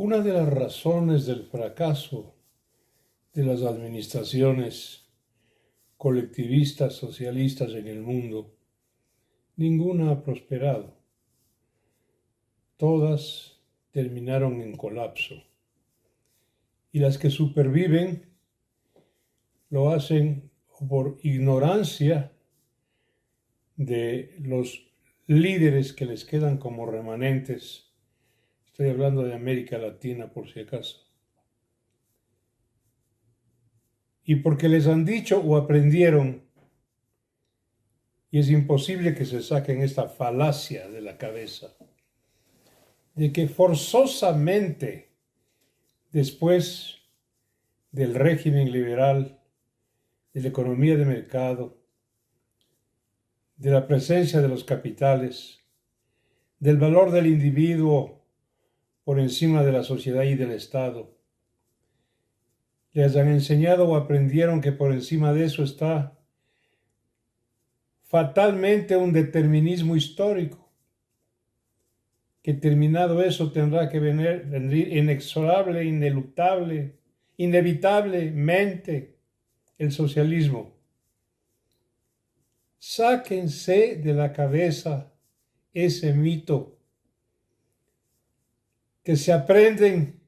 Una de las razones del fracaso de las administraciones colectivistas socialistas en el mundo, ninguna ha prosperado. Todas terminaron en colapso. Y las que superviven lo hacen por ignorancia de los líderes que les quedan como remanentes. Estoy hablando de América Latina, por si acaso. Y porque les han dicho o aprendieron, y es imposible que se saquen esta falacia de la cabeza, de que forzosamente, después del régimen liberal, de la economía de mercado, de la presencia de los capitales, del valor del individuo por encima de la sociedad y del Estado, les han enseñado o aprendieron que por encima de eso está fatalmente un determinismo histórico, que terminado eso tendrá que venir inexorable, ineluctable, inevitablemente el socialismo. Sáquense de la cabeza ese mito que se aprenden,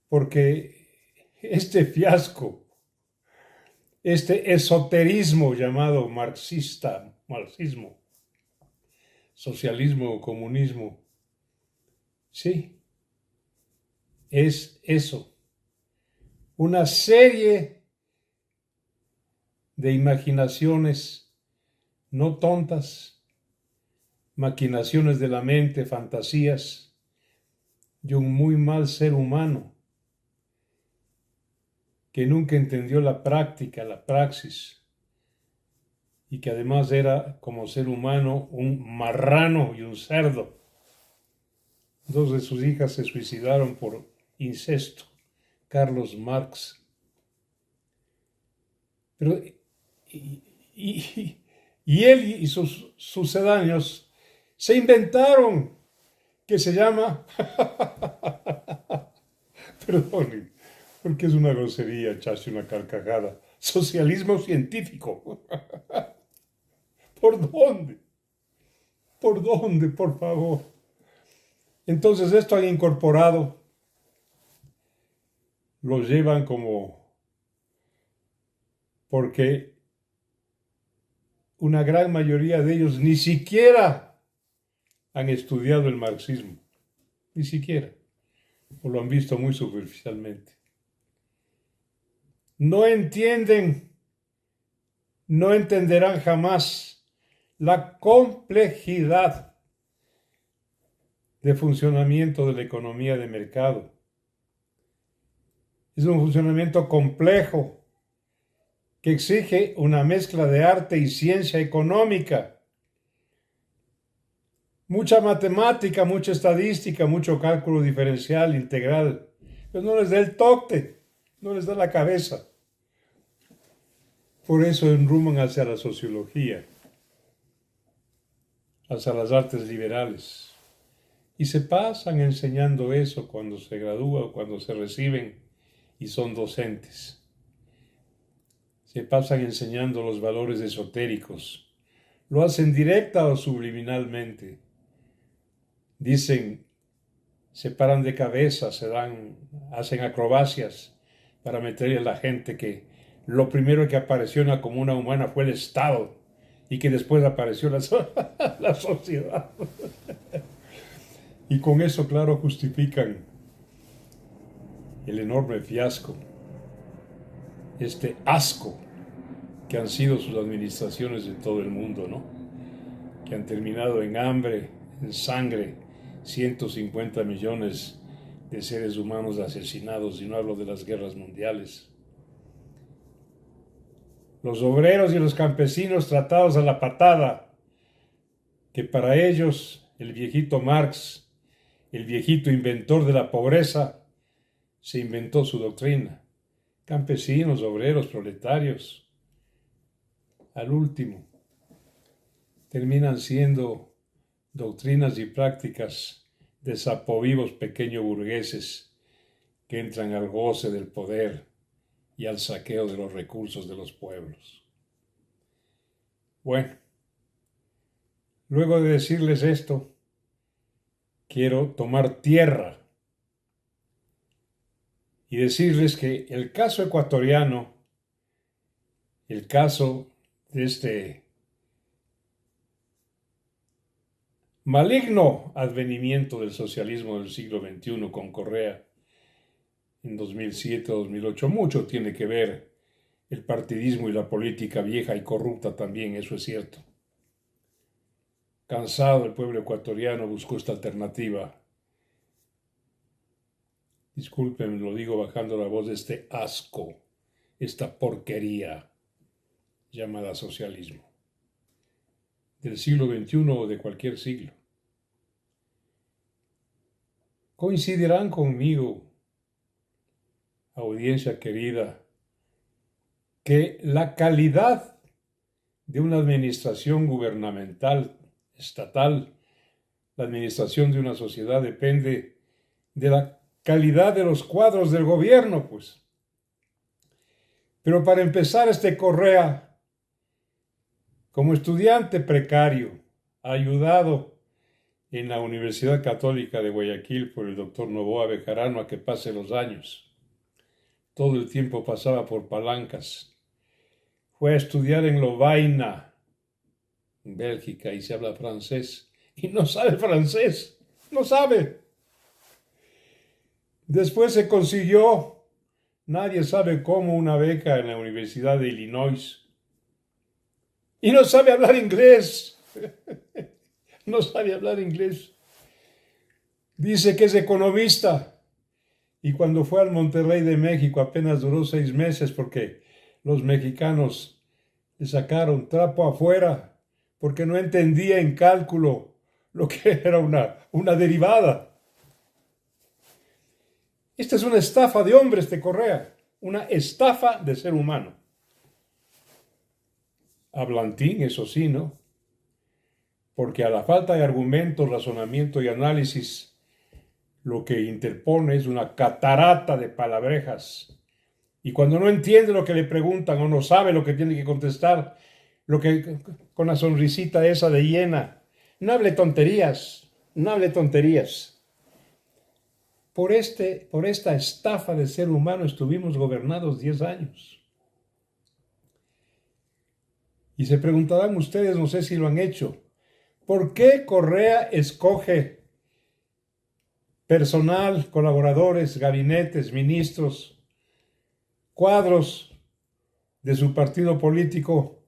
porque este fiasco, este esoterismo llamado marxismo, socialismo o comunismo, sí, es eso, una serie de imaginaciones no tontas, maquinaciones de la mente, fantasías de un muy mal ser humano que nunca entendió la práctica, la praxis, y que además era como ser humano un marrano y un cerdo. Dos de sus hijas se suicidaron por incesto, Carlos Marx. Pero, y él y sus sucedáneos se inventaron que se llama, perdón, porque es una grosería echarse una carcajada, socialismo científico. ¿Por dónde? ¿Por dónde, por favor? Entonces esto han incorporado, lo llevan como, porque una gran mayoría de ellos ni siquiera han estudiado el marxismo, ni siquiera, o lo han visto muy superficialmente. No entienden, no entenderán jamás la complejidad de funcionamiento de la economía de mercado. Es un funcionamiento complejo que exige una mezcla de arte y ciencia económica, mucha matemática, mucha estadística, mucho cálculo diferencial, integral. Pero no les da el toque, no les da la cabeza. Por eso enruman hacia la sociología, hacia las artes liberales. Y se pasan enseñando eso cuando se gradúan o cuando se reciben y son docentes. Se pasan enseñando los valores esotéricos. Lo hacen directa o subliminalmente. Dicen, se paran de cabeza, hacen acrobacias para meterle a la gente que lo primero que apareció en la comuna humana fue el Estado y que después apareció la sociedad. Y con eso, claro, justifican el enorme fiasco, este asco que han sido sus administraciones en todo el mundo, ¿no? Que han terminado en hambre, en sangre, 150 millones de seres humanos asesinados, y no hablo de las guerras mundiales. Los obreros y los campesinos tratados a la patada, que para ellos el viejito Marx, el viejito inventor de la pobreza, se inventó su doctrina. Campesinos, obreros, proletarios, al último, terminan siendo doctrinas y prácticas de sapovivos pequeños burgueses que entran al goce del poder y al saqueo de los recursos de los pueblos. Bueno, luego de decirles esto, quiero tomar tierra y decirles que el caso ecuatoriano, el caso de este maligno advenimiento del socialismo del siglo XXI con Correa en 2007-2008, mucho tiene que ver el partidismo y la política vieja y corrupta también, eso es cierto. Cansado, el pueblo ecuatoriano buscó esta alternativa. Disculpen, lo digo bajando la voz, de este asco, esta porquería llamada socialismo, del siglo XXI o de cualquier siglo. Coincidirán conmigo, audiencia querida, que la calidad de una administración gubernamental, estatal, la administración de una sociedad depende de la calidad de los cuadros del gobierno, pues. Pero para empezar, Correa, como estudiante precario, ayudado en la Universidad Católica de Guayaquil por el doctor Novoa Bejarano a que pase los años. Todo el tiempo pasaba por palancas. Fue a estudiar en Lovaina, en Bélgica, y se habla francés. Y no sabe francés, no sabe. Después se consiguió, nadie sabe cómo, una beca en la Universidad de Illinois. Y no sabe hablar inglés. No sabe hablar inglés. Dice que es economista. Y cuando fue al Monterrey de México apenas duró 6 meses porque los mexicanos le sacaron trapo afuera porque no entendía en cálculo lo que era una derivada. Esta es una estafa de hombres de Correa, una estafa de ser humano. Hablantín, eso sí, ¿no? Porque a la falta de argumentos, razonamiento y análisis, lo que interpone es una catarata de palabrejas. Y cuando no entiende lo que le preguntan o no sabe lo que tiene que contestar, con la sonrisita esa de hiena, no hable tonterías, no hable tonterías. Por esta estafa de ser humano estuvimos gobernados 10 años. Y se preguntarán ustedes, no sé si lo han hecho, ¿por qué Correa escoge personal, colaboradores, gabinetes, ministros, cuadros de su partido político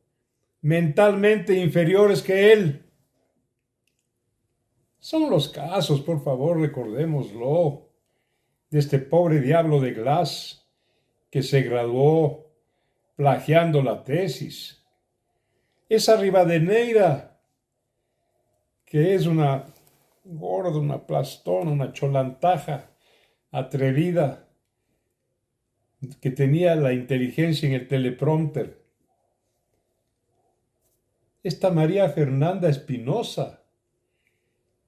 mentalmente inferiores que él? Son los casos, por favor, recordémoslo, de este pobre diablo de Glass que se graduó plagiando la tesis. Esa Rivadeneira, que es una gorda, una plastona, una cholantaja atrevida, que tenía la inteligencia en el teleprompter. Esta María Fernanda Espinosa,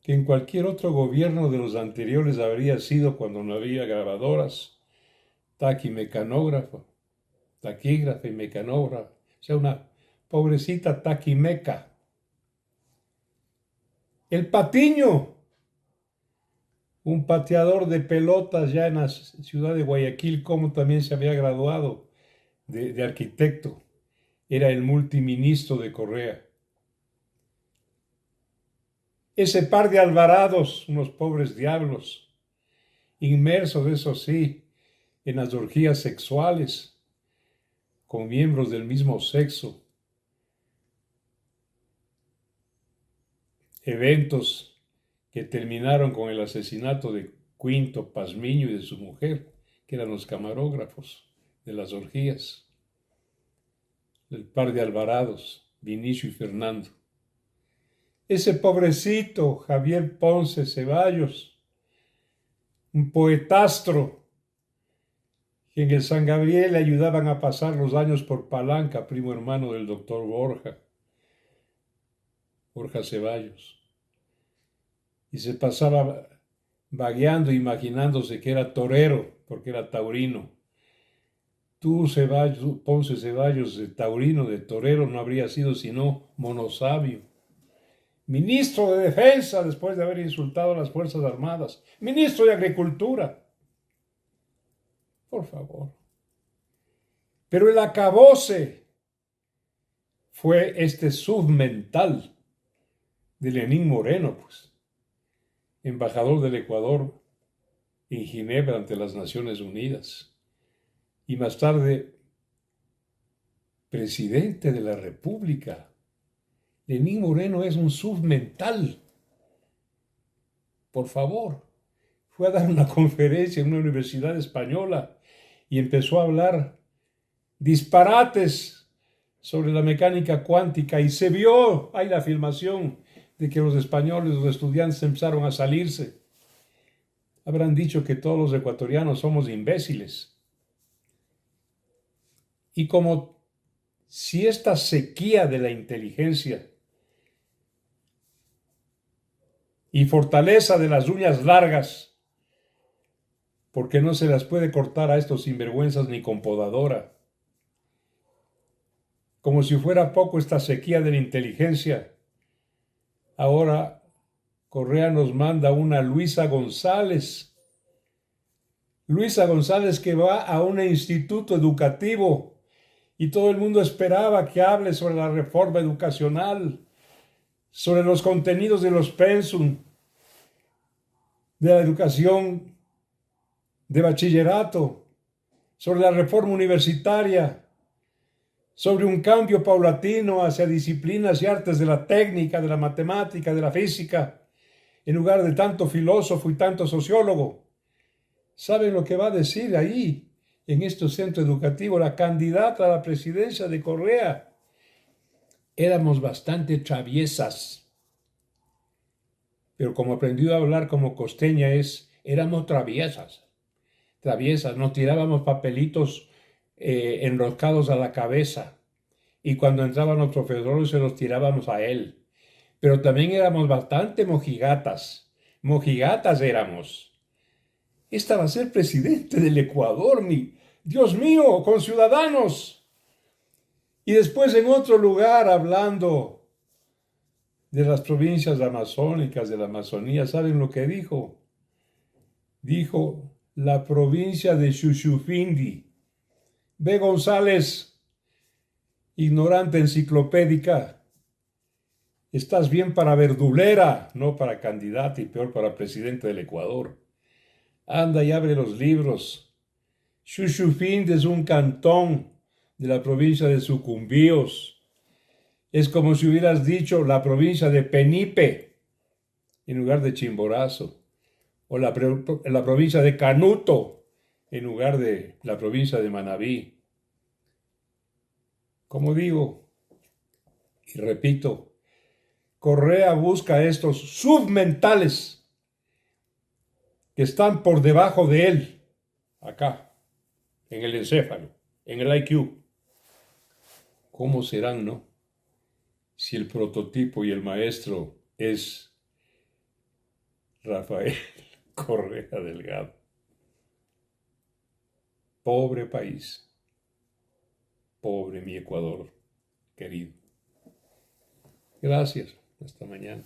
que en cualquier otro gobierno de los anteriores habría sido, cuando no había grabadoras, taquimecanógrafo, taquígrafa y mecanógrafa, o sea, una pobrecita taquimeca. El Patiño, un pateador de pelotas ya en la ciudad de Guayaquil, como también se había graduado de arquitecto, era el multiministro de Correa. Ese par de Alvarados, unos pobres diablos, inmersos, eso sí, en las orgías sexuales con miembros del mismo sexo, eventos que terminaron con el asesinato de Quinto Pazmiño y de su mujer, que eran los camarógrafos de las orgías, el par de Alvarados, Vinicio y Fernando. Ese pobrecito Javier Ponce Ceballos, un poetastro, que en el San Gabriel le ayudaban a pasar los años por palanca, primo hermano del doctor Borja Ceballos. Y se pasaba vagueando, imaginándose que era torero, porque era taurino. Tú, Ceballos, Ponce Ceballos, de taurino, de torero, no habría sido sino monosabio. Ministro de Defensa, después de haber insultado a las Fuerzas Armadas. Ministro de Agricultura. Por favor. Pero el acabose fue este submental de Lenín Moreno, pues, embajador del Ecuador en Ginebra ante las Naciones Unidas, y más tarde presidente de la República. Lenín Moreno es un submental. Por favor. Fue a dar una conferencia en una universidad española y empezó a hablar disparates sobre la mecánica cuántica, y se vio, hay la filmación de que los españoles, los estudiantes empezaron a salirse. Habrán dicho que todos los ecuatorianos somos imbéciles. Y como si esta sequía de la inteligencia y fortaleza de las uñas largas, porque no se las puede cortar a estos sinvergüenzas ni con podadora, como si fuera poco esta sequía de la inteligencia, ahora Correa nos manda una Luisa González. Luisa González, que va a un instituto educativo y todo el mundo esperaba que hable sobre la reforma educacional, sobre los contenidos de los pensum, de la educación de bachillerato, sobre la reforma universitaria, sobre un cambio paulatino hacia disciplinas y artes de la técnica, de la matemática, de la física, en lugar de tanto filósofo y tanto sociólogo. ¿Saben lo que va a decir ahí, en este centro educativo, la candidata a la presidencia de Correa? Éramos bastante traviesas, pero como aprendió a hablar como costeña éramos traviesas, nos tirábamos papelitos enroscados a la cabeza, y cuando entraban los profesores se los tirábamos a él. Pero también éramos bastante mojigatas éramos. Esta va a ser presidente del Ecuador, Dios mío, con ciudadanos. Y después en otro lugar, hablando de las provincias amazónicas, de la Amazonía, ¿saben lo que dijo? Dijo la provincia de Chuchufindi. B. González, ignorante enciclopédica, estás bien para verdulera, no para candidata, y peor para presidente del Ecuador. Anda y abre los libros. Chuchufindi es un cantón de la provincia de Sucumbíos. Es como si hubieras dicho la provincia de Penipe en lugar de Chimborazo, o la provincia de Canuto en lugar de la provincia de Manabí. Como digo y repito, Correa busca a estos submentales que están por debajo de él, acá, en el encéfalo, en el IQ. ¿Cómo serán, no? Si el prototipo y el maestro es Rafael Correa Delgado. Pobre país, pobre mi Ecuador querido. Gracias, hasta mañana.